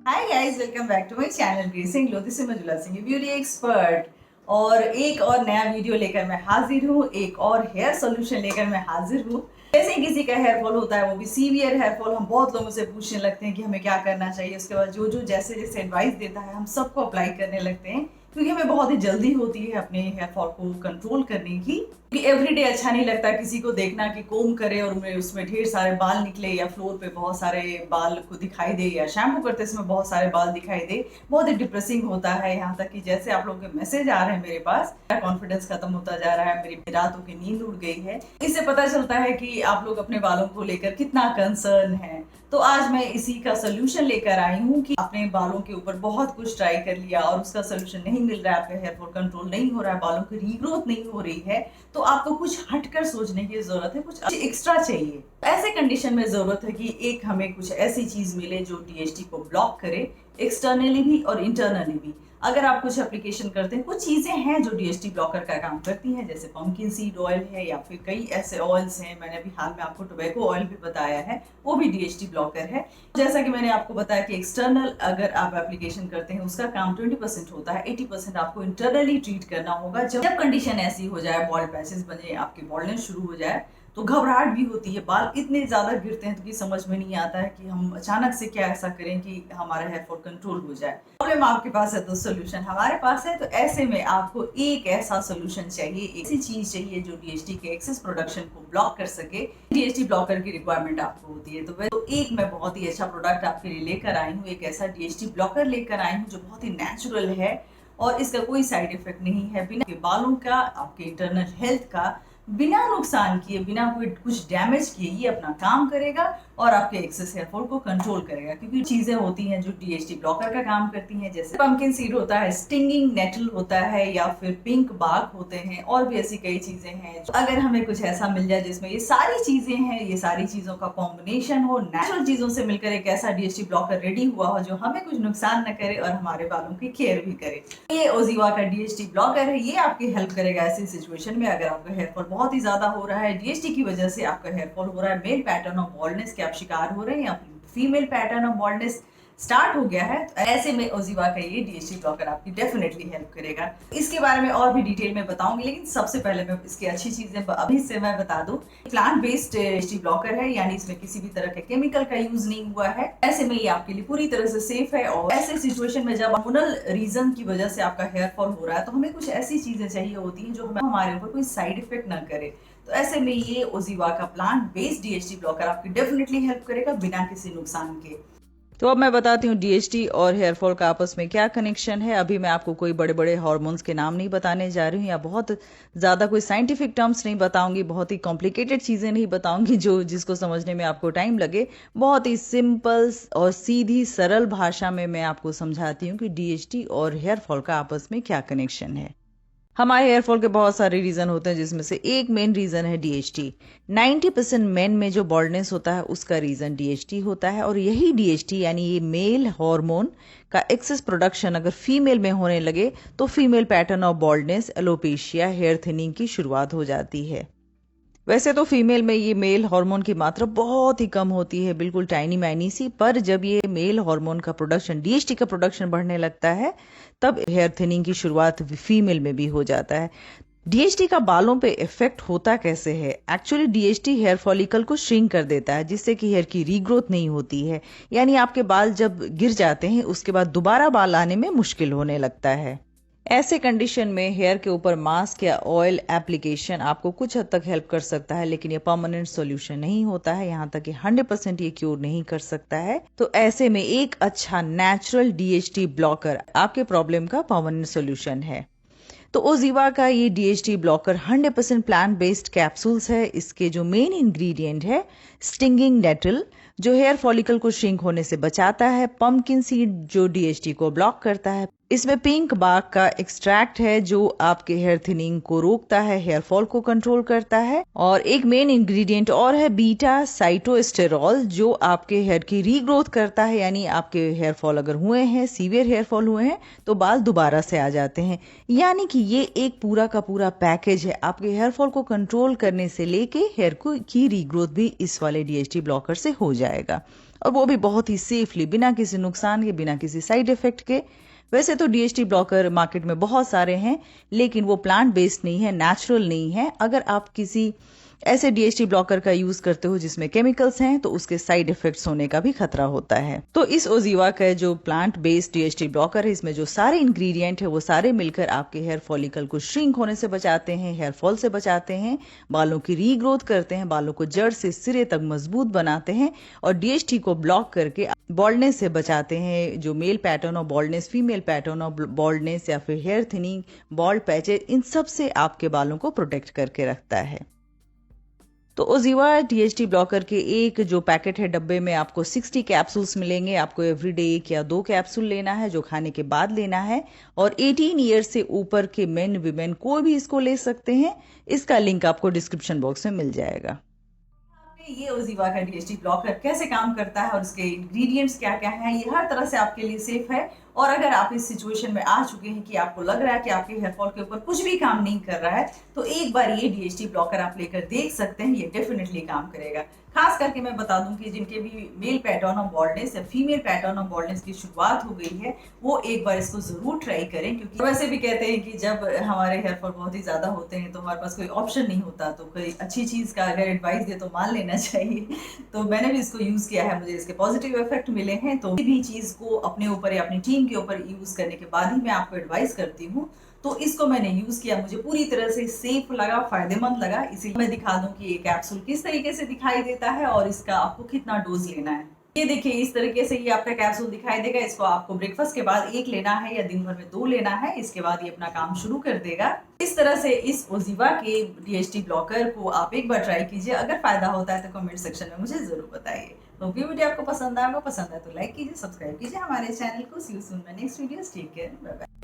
Hi guys, welcome back to my channel gracing glow. This is Manjula Singh, beauty expert. और एक और नया video लेकर मैं हाजिर हूँ, एक और हेयर सॉल्यूशन लेकर मैं हाजिर हूँ। जैसे किसी का हेयर फॉल होता है, वो भी सीवियर हेयर फॉल, हम बहुत लोगों से पूछने लगते हैं कि हमें क्या करना चाहिए। उसके बाद जो जो जैसे जैसे एडवाइस देता है हम सबको अप्लाई करने लगते हैं, क्योंकि हमें बहुत ही जल्दी होती है अपने हेयर फॉल को कंट्रोल करने की। क्योंकि एवरीडे अच्छा नहीं लगता किसी को देखना कि कोम करे और उसमें ढेर सारे बाल निकले, या फ्लोर पे बहुत सारे बाल को दिखाई दे, या शैम्पू करते समय बहुत सारे बाल दिखाई दे। बहुत ही डिप्रेसिंग होता है। यहाँ तक कि जैसे आप लोगों के मैसेज आ रहे हैं मेरे पास, कॉन्फिडेंस खत्म होता जा रहा है, मेरी रातों की नींद उड़ गई है। इससे पता चलता है कि आप लोग अपने बालों को लेकर कितना कंसर्न है। तो आज मैं इसी का सोल्यूशन लेकर आई हूँ कि अपने बालों के ऊपर बहुत कुछ ट्राई कर लिया और उसका सोल्यूशन नहीं मिल रहा है, आपका हेयर फॉल कंट्रोल नहीं हो रहा है, बालों की रीग्रोथ नहीं हो रही है, तो आपको कुछ हटकर सोचने की जरूरत है, कुछ एक्स्ट्रा चाहिए। ऐसे कंडीशन में जरूरत है कि एक हमें कुछ ऐसी चीज मिले जो डीएचटी को ब्लॉक करे, एक्सटर्नली भी और इंटरनली भी। अगर आप कुछ एप्लीकेशन करते हैं, कुछ चीजें हैं जो डीएचटी ब्लॉकर का काम करती हैं, जैसे पंपकिन सीड ऑयल है, या फिर कई ऐसे ऑयल्स हैं। मैंने अभी हाल में आपको टोबैको ऑयल भी बताया है, वो भी डीएचटी ब्लॉकर है। जैसा कि मैंने आपको बताया कि एक्सटर्नल अगर आप एप्लीकेशन करते हैं, उसका काम 20% होता है, 80% आपको इंटरनली ट्रीट करना होगा। जब कंडीशन ऐसी हो जाए, बॉल्ड पैचेस बने, आपके बॉल्डनेस शुरू हो जाए, तो घबराहट भी होती है। बाल इतने ज्यादा गिरते हैं तो कि समझ में नहीं आता है कि हम अचानक से क्या ऐसा करें कि हमारा हेयर फॉल कंट्रोल हो जाए। प्रॉब्लम आपके पास है तो सोल्यूशन हमारे पास है। तो ऐसे में आपको एक ऐसा सोल्यूशन चाहिए, ऐसी चीज चाहिए जो डीएचटी के एक्सेस प्रोडक्शन को ब्लॉक कर सके। डीएचटी ब्लॉकर की रिक्वायरमेंट आपको होती है, तो एक मैं बहुत ही अच्छा प्रोडक्ट आपके लिए लेकर आई हूँ। एक ऐसा डीएचटी ब्लॉकर लेकर आई हूँ जो बहुत ही नेचुरल है और इसका कोई साइड इफेक्ट नहीं है। बिना बालों का, आपके इंटरनल हेल्थ का, बिना नुकसान किए, बिना कोई कुछ डैमेज किए ये अपना काम करेगा और आपके एक्सेस हेयर फॉल को कंट्रोल करेगा। क्योंकि चीजें होती हैं जो डीएचटी ब्लॉकर का काम करती हैं, जैसे पंपकिन सीड होता है, स्टिंगिंग नेटल होता है, या फिर पिंक बार्क होते हैं, और भी ऐसी कई चीजें हैं। अगर हमें कुछ ऐसा मिल जाए जिसमें ये सारी चीजें हैं, ये सारी चीजों का कॉम्बिनेशन हो, नेचुरल चीजों से मिलकर एक ऐसा डीएचटी ब्लॉकर रेडी हुआ हो जो हमें कुछ नुकसान न करे और हमारे बालों की केयर भी करे, ये ओजीवा का डीएचटी ब्लॉकर है। ये आपकी हेल्प करेगा ऐसी सिचुएशन में अगर आपका हेयर फॉल बहुत ही ज्यादा हो रहा है, डीएचटी की वजह से आपका हेयर फॉल हो रहा है, मेल पैटर्न ऑफ बॉल्डनेस के आप शिकार हो रहे हैं, या female pattern of baldness start हो गया है, तो ऐसे में ओजीवा का ये डीएचटी ब्लॉकर आपकी डेफिनेटली हेल्प करेगा। इसके बारे में और भी डिटेल में बताऊंगी, लेकिन सबसे पहले मैं इसकी अच्छी चीजें अभी से मैं बता दूं। प्लांट बेस्ड डीएचटी ब्लॉकर है, यानी इसमें किसी भी तरह के केमिकल का यूज नहीं हुआ है। ऐसे में ये आपके लिए पूरी तरह से सेफ है। और ऐसे सिचुएशन में जब हार्मोनल रीजन की वजह से आपका हेयर फॉल हो रहा है, तो हमें कुछ ऐसी चीजें चाहिए होती हैं जो हमारे ऊपर कोई साइड इफेक्ट ना करे। तो ऐसे में ये ओजीवा का प्लांट बेस्ड डीएचटी ब्लॉकर आपकी डेफिनेटली हेल्प करेगा बिना किसी नुकसान के। तो अब मैं बताती हूँ डीएचटी और हेयर फॉल का आपस में क्या कनेक्शन है। अभी मैं आपको कोई बड़े बड़े हार्मोन्स के नाम नहीं बताने जा रही हूँ, या बहुत ज्यादा कोई साइंटिफिक टर्म्स नहीं बताऊंगी, बहुत ही कॉम्प्लिकेटेड चीजें नहीं बताऊंगी जो जिसको समझने में आपको टाइम लगे। बहुत ही सिंपल और सीधी सरल भाषा में मैं आपको समझाती हूँ कि डीएचटी और हेयर फॉल का आपस में क्या कनेक्शन है। हमारे हेयर फॉल के बहुत सारे रीजन होते हैं, जिसमें से एक मेन रीजन है डीएचटी। 90% मेन में जो बॉल्डनेस होता है उसका रीजन डीएचटी होता है, और यही डीएचटी यानी ये मेल हार्मोन का एक्सेस प्रोडक्शन अगर फीमेल में होने लगे तो female pattern of baldness, alopecia, hair thinning की शुरुआत हो जाती है। वैसे तो फीमेल में ये मेल हार्मोन की मात्रा बहुत ही कम होती है, बिल्कुल टाइनी माइनी सी, पर जब ये मेल हार्मोन का प्रोडक्शन, डीएचटी का प्रोडक्शन बढ़ने लगता है, तब हेयर थिनिंग की शुरुआत फीमेल में भी हो जाता है। डीएचटी का बालों पे इफेक्ट होता कैसे है? एक्चुअली डीएचटी हेयर फॉलिकल को श्रिंक कर देता है, जिससे कि हेयर की रीग्रोथ नहीं होती है, यानी आपके बाल जब गिर जाते हैं उसके बाद दोबारा बाल आने में मुश्किल होने लगता है। ऐसे कंडीशन में हेयर के ऊपर मास्क या ऑयल एप्लीकेशन आपको कुछ हद तक हेल्प कर सकता है, लेकिन ये परमानेंट सॉल्यूशन नहीं होता है, यहाँ तक कि 100% ये क्योर नहीं कर सकता है। तो ऐसे में एक अच्छा नेचुरल डीएचटी ब्लॉकर आपके प्रॉब्लम का परमानेंट सॉल्यूशन है। तो ओजीवा का ये DHT blocker 100% plant based capsules है। इसके जो मेन इंग्रेडिएंट है स्टिंगिंग नेटल, जो हेयर फॉलिकल को श्रिंक होने से बचाता है, पंपकिन सीड जो डीएचटी को ब्लॉक करता है, इसमें पिंक बाग का एक्सट्रैक्ट है जो आपके हेयर थिनिंग को रोकता है, हेयर फॉल को कंट्रोल करता है। और एक मेन इंग्रेडिएंट और है बीटा साइटोस्टेरॉल जो आपके हेयर की रीग्रोथ करता है, यानी आपके हेयर फॉल अगर हुए हैं, सीवियर हेयर फॉल हुए हैं तो बाल दोबारा से आ जाते हैं। यानी कि ये एक पूरा का पूरा पैकेज है, आपके हेयर फॉल को कंट्रोल करने से लेके हेयर को की रीग्रोथ भी इस वाले डीएचटी ब्लॉकर से हो जाएगा, और वो भी बहुत ही सेफली, बिना किसी नुकसान के, बिना किसी साइड इफेक्ट के। वैसे तो डीएचटी ब्लॉकर मार्केट में बहुत सारे हैं, लेकिन वो प्लांट बेस्ड नहीं है, नेचुरल नहीं है। अगर आप किसी ऐसे डीएचटी ब्लॉकर का यूज करते हो जिसमें केमिकल्स हैं तो उसके साइड इफेक्ट्स होने का भी खतरा होता है। तो इस ओजीवा का जो प्लांट बेस्ड डीएचटी ब्लॉकर है, इसमें जो सारे इंग्रेडिएंट है वो सारे मिलकर आपके हेयर फॉलिकल को श्रिंक होने से बचाते हैं, हेयर फॉल से बचाते हैं, बालों की रीग्रोथ करते हैं, बालों को जड़ से सिरे तक मजबूत बनाते हैं, और डीएचटी को ब्लॉक करके बॉल्डनेस से बचाते हैं। जो male pattern of baldness, female pattern of baldness या फिर हेयर थिनिंग, बॉल्ड पैचेज, इन सब से आपके बालों को प्रोटेक्ट करके रखता है। तो ओजीवा डीएचटी ब्लॉकर के एक जो पैकेट है डब्बे में आपको 60 कैप्सूल्स मिलेंगे। आपको एवरीडे 1 या 2 कैप्सूल लेना है जो खाने के बाद लेना है, और 18 ईयर से ऊपर के मेन विमेन कोई भी इसको ले सकते हैं। इसका लिंक आपको डिस्क्रिप्शन बॉक्स में मिल जाएगा। ये ओजीवा का डीएचटी ब्लॉकर कैसे काम करता है और उसके इंग्रेडिएंट्स क्या क्या हैं, ये हर तरह से आपके लिए सेफ है। और अगर आप इस सिचुएशन में आ चुके हैं कि आपको लग रहा है कि आपके हेयर फॉल के ऊपर कुछ भी काम नहीं कर रहा है, तो एक बार ये डीएचटी ब्लॉकर आप लेकर देख सकते हैं, ये डेफिनेटली काम करेगा। खास करके मैं बता दूं कि जिनके भी मेल पैटर्न ऑफ बॉल्डनेस या फीमेल पैटर्न ऑफ बॉल्डनेस की शुरुआत हो गई है, वो एक बार इसको जरूर ट्राई करें, क्योंकि वैसे भी कहते हैं कि जब हमारे हेयर फॉल बहुत ही ज्यादा होते हैं तो हमारे पास कोई ऑप्शन नहीं होता, तो कोई अच्छी चीज का अगर एडवाइस दे तो मान लेना चाहिए। तो मैंने भी इसको यूज किया है, मुझे इसके पॉजिटिव इफेक्ट मिले हैं। तो किसी भी चीज को अपने ऊपर या अपनी टीम के ऊपर यूज करने के बाद ही मैं आपको एडवाइस करती हूँ। तो इसको मैंने यूज किया, मुझे पूरी तरह से सेफ लगा, फायदेमंद लगा। इसीलिए मैं दिखा दूं कि ये कैप्सूल किस तरीके से दिखाई देता है और इसका आपको कितना डोज लेना है। ये देखिए, इस तरीके से ये आपका कैप्सूल दिखाई देगा। इसको आपको ब्रेकफास्ट के बाद 1 लेना है या दिन भर में 2 लेना है। इसके बाद ये अपना काम शुरू कर देगा। इस तरह से इस ओजीवा के डीएचटी ब्लॉकर को आप एक बार ट्राई कीजिए। अगर फायदा होता है तो कमेंट सेक्शन में मुझे जरूर बताइए। तो वीडियो आपको पसंद आएगा, पसंद है तो लाइक कीजिए, सब्सक्राइब कीजिए हमारे चैनल को। See you soon my next video. Take care, bye bye.